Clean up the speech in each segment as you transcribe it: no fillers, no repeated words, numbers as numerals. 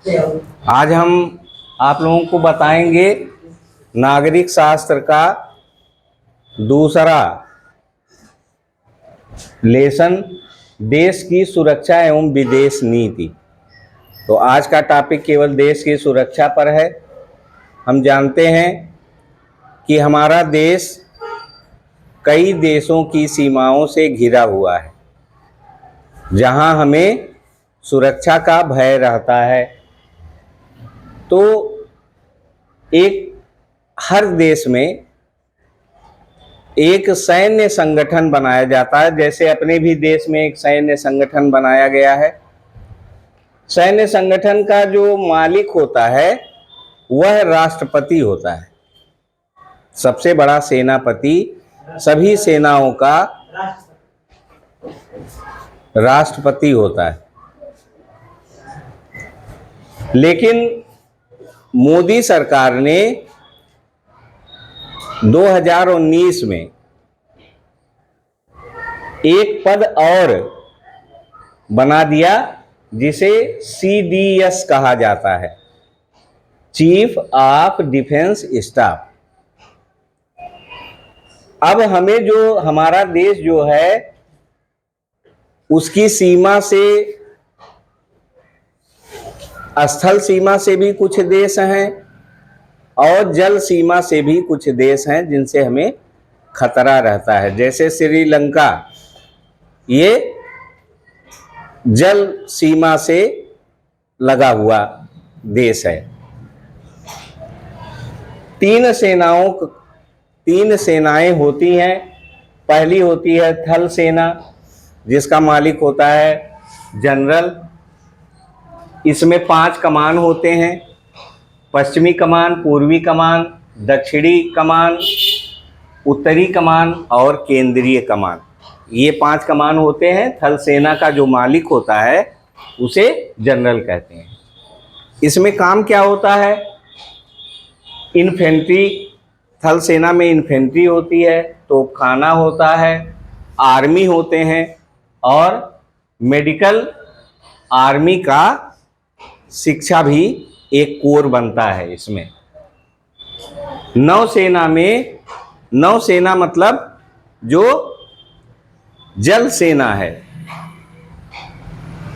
आज हम आप लोगों को बताएंगे नागरिक शास्त्र का दूसरा लेसन, देश की सुरक्षा एवं विदेश नीति। तो आज का टॉपिक केवल देश की सुरक्षा पर है। हम जानते हैं कि हमारा देश कई देशों की सीमाओं से घिरा हुआ है, जहां हमें सुरक्षा का भय रहता है। तो हर देश में एक सैन्य संगठन बनाया जाता है, जैसे अपने भी देश में एक सैन्य संगठन बनाया गया है। सैन्य संगठन का जो मालिक होता है वह राष्ट्रपति होता है। सबसे बड़ा सेनापति सभी सेनाओं का राष्ट्रपति होता है। लेकिन मोदी सरकार ने 2019 में एक पद और बना दिया, जिसे CDS कहा जाता है, चीफ ऑफ डिफेंस स्टाफ। अब हमें जो हमारा देश जो है उसकी सीमा से, स्थल सीमा से भी कुछ देश हैं और जल सीमा से भी कुछ देश हैं जिनसे हमें खतरा रहता है। जैसे श्रीलंका, ये जल सीमा से लगा हुआ देश है। तीन सेनाएं होती हैं। पहली होती है थल सेना, जिसका मालिक होता है जनरल। इसमें 5 कमान होते हैं: पश्चिमी कमान, पूर्वी कमान, दक्षिणी कमान, उत्तरी कमान और केंद्रीय कमान। ये 5 कमान होते हैं। थल सेना का जो मालिक होता है उसे जनरल कहते हैं। इसमें काम क्या होता है? इन्फेंट्री, थल सेना में इन्फेंट्री होती है, तोपखाना होता है, आर्मी होते हैं और मेडिकल आर्मी का शिक्षा भी एक कोर बनता है इसमें। नौसेना मतलब जो जल सेना है,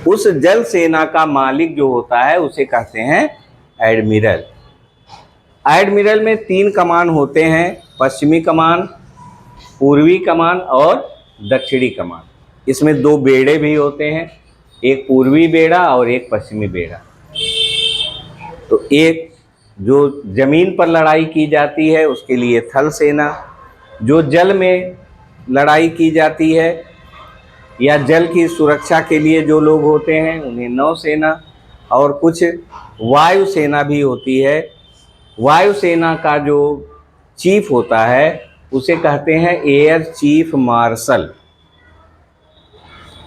उस जल सेना का मालिक जो होता है उसे कहते हैं एडमिरल। एडमिरल में 3 कमान होते हैं: पश्चिमी कमान, पूर्वी कमान और दक्षिणी कमान। इसमें 2 बेड़े भी होते हैं, एक पूर्वी बेड़ा और एक पश्चिमी बेड़ा। तो एक जो जमीन पर लड़ाई की जाती है उसके लिए थल सेना, जो जल में लड़ाई की जाती है या जल की सुरक्षा के लिए जो लोग होते हैं उन्हें नौसेना, और कुछ वायुसेना भी होती है। वायुसेना का जो चीफ होता है उसे कहते हैं air chief marshal.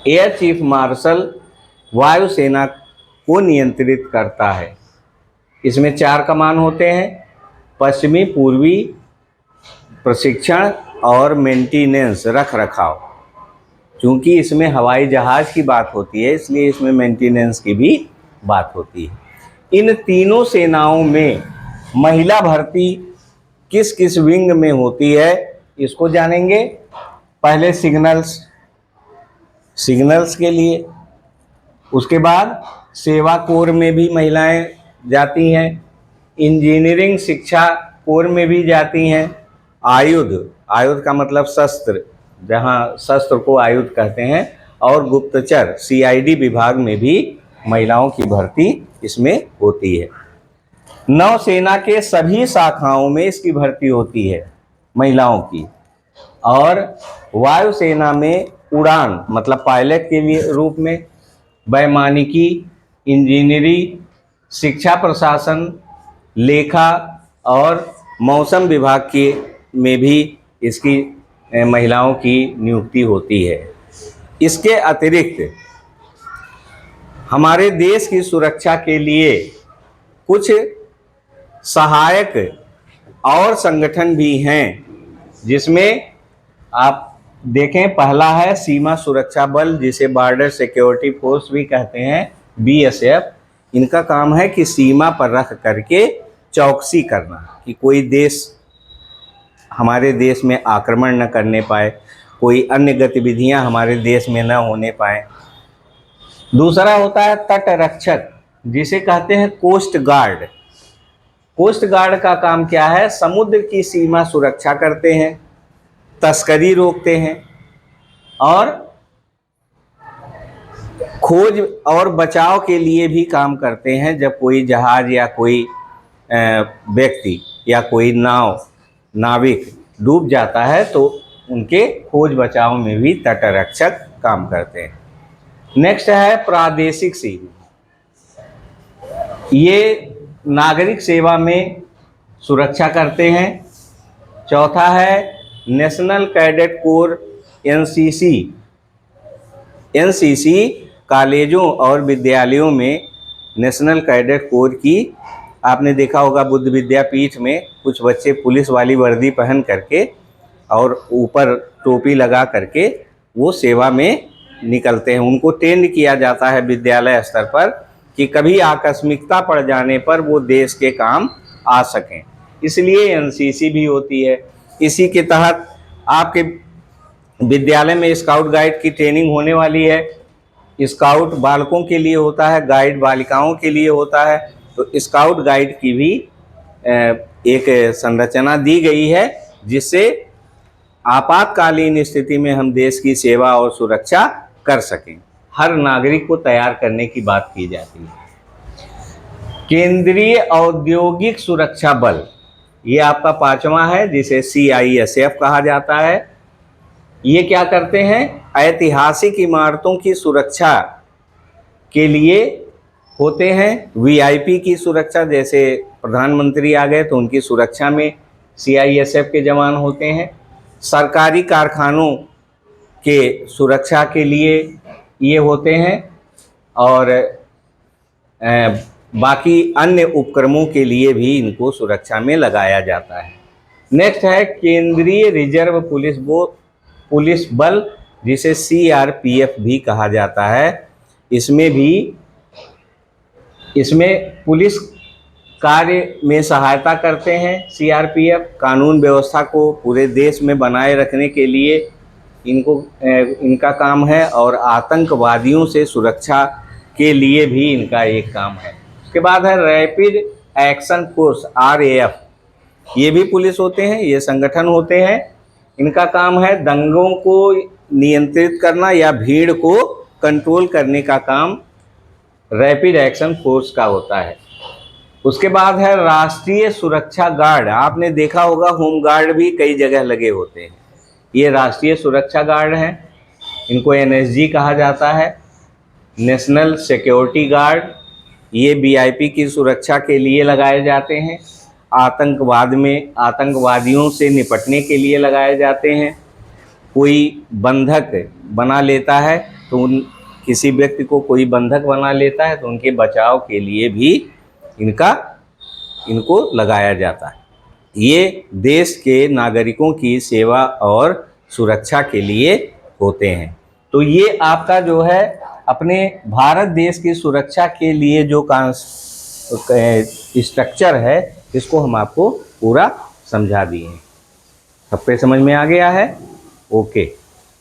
Air chief marshal वायुसेना को नियंत्रित करता है। इसमें 4 कमान होते हैं: पश्चिमी, पूर्वी, प्रशिक्षण और मेंटेनेंस, रख रखाव। क्योंकि इसमें हवाई जहाज की बात होती है इसलिए इसमें मेंटेनेंस की भी बात होती है। इन तीनों सेनाओं में महिला भर्ती किस किस विंग में होती है इसको जानेंगे। पहले सिग्नल्स के लिए, उसके बाद सेवा कोर में भी महिलाएं जाती हैं, इंजीनियरिंग शिक्षा कोर में भी जाती हैं, आयुध का मतलब शस्त्र, जहां शस्त्र को आयुध कहते हैं, और गुप्तचर CID विभाग में भी महिलाओं की भर्ती इसमें होती है। नौसेना के सभी शाखाओं में इसकी भर्ती होती है महिलाओं की। और वायुसेना में उड़ान मतलब पायलट के लिए रूप में, वैमानिकी, इंजीनियरिंग, शिक्षा प्रशासन, लेखा और मौसम विभाग के में भी इसकी महिलाओं की नियुक्ति होती है। इसके अतिरिक्त हमारे देश की सुरक्षा के लिए कुछ सहायक और संगठन भी हैं, जिसमें आप देखें, पहला है सीमा सुरक्षा बल, जिसे बॉर्डर सिक्योरिटी फोर्स भी कहते हैं, BSF। इनका काम है कि सीमा पर रख करके चौकसी करना कि कोई देश हमारे देश में आक्रमण न करने पाए, कोई अन्य गतिविधियां हमारे देश में न होने पाए। दूसरा होता है तट रक्षक, जिसे कहते हैं कोस्ट गार्ड। कोस्ट गार्ड का काम क्या है? समुद्र की सीमा सुरक्षा करते हैं, तस्करी रोकते हैं और खोज और बचाव के लिए भी काम करते हैं। जब कोई जहाज या कोई व्यक्ति या कोई नाविक डूब जाता है तो उनके खोज बचाव में भी तटरक्षक काम करते हैं। नेक्स्ट है प्रादेशिक सेवा। ये नागरिक सेवा में सुरक्षा करते हैं। चौथा है national cadet corps, NCC. NCC कॉलेजों और विद्यालयों में नेशनल कैडेट कोर की, आपने देखा होगा बुद्ध विद्यापीठ में कुछ बच्चे पुलिस वाली वर्दी पहन करके और ऊपर टोपी लगा करके वो सेवा में निकलते हैं। उनको ट्रेन किया जाता है विद्यालय स्तर पर कि कभी आकस्मिकता पड़ जाने पर वो देश के काम आ सकें, इसलिए एनसीसी भी होती है। इसी के तहत आपके विद्यालय में स्काउट गाइड की ट्रेनिंग होने वाली है। स्काउट बालकों के लिए होता है, गाइड बालिकाओं के लिए होता है। तो स्काउट गाइड की भी एक संरचना दी गई है जिससे आपातकालीन स्थिति में हम देश की सेवा और सुरक्षा कर सकें। हर नागरिक को तैयार करने की बात की जाती है। केंद्रीय औद्योगिक सुरक्षा बल, ये आपका पांचवा है, जिसे CISF कहा जाता है। ये क्या करते हैं? ऐतिहासिक इमारतों की सुरक्षा के लिए होते हैं। VIP की सुरक्षा, जैसे प्रधानमंत्री आ गए तो उनकी सुरक्षा में CISF के जवान होते हैं। सरकारी कारखानों के सुरक्षा के लिए ये होते हैं और बाकी अन्य उपक्रमों के लिए भी इनको सुरक्षा में लगाया जाता है। नेक्स्ट है केंद्रीय रिजर्व पुलिस बल, जिसे CRPF भी कहा जाता है। इसमें पुलिस कार्य में सहायता करते हैं। CRPF कानून व्यवस्था को पूरे देश में बनाए रखने के लिए इनका काम है और आतंकवादियों से सुरक्षा के लिए भी इनका एक काम है। उसके बाद है रैपिड एक्शन फोर्स, RAF। ये भी पुलिस होते हैं, ये संगठन होते हैं। इनका काम है दंगों को नियंत्रित करना या भीड़ को कंट्रोल करने का काम रैपिड एक्शन फोर्स का होता है। उसके बाद है राष्ट्रीय सुरक्षा गार्ड। आपने देखा होगा होम गार्ड भी कई जगह लगे होते हैं, ये राष्ट्रीय सुरक्षा गार्ड हैं। इनको NSG कहा जाता है, नेशनल सिक्योरिटी गार्ड। ये VIP की सुरक्षा के लिए लगाए जाते हैं। आतंकवादियों से निपटने के लिए लगाए जाते हैं। कोई बंधक बना लेता है तो किसी व्यक्ति को कोई बंधक बना लेता है तो उनके बचाव के लिए भी इनको लगाया जाता है। ये देश के नागरिकों की सेवा और सुरक्षा के लिए होते हैं। तो ये आपका जो है अपने भारत देश की सुरक्षा के लिए जो स्ट्रक्चर है, इसको हम आपको पूरा समझा दिए हैं। सब पे समझ में आ गया है? ओके।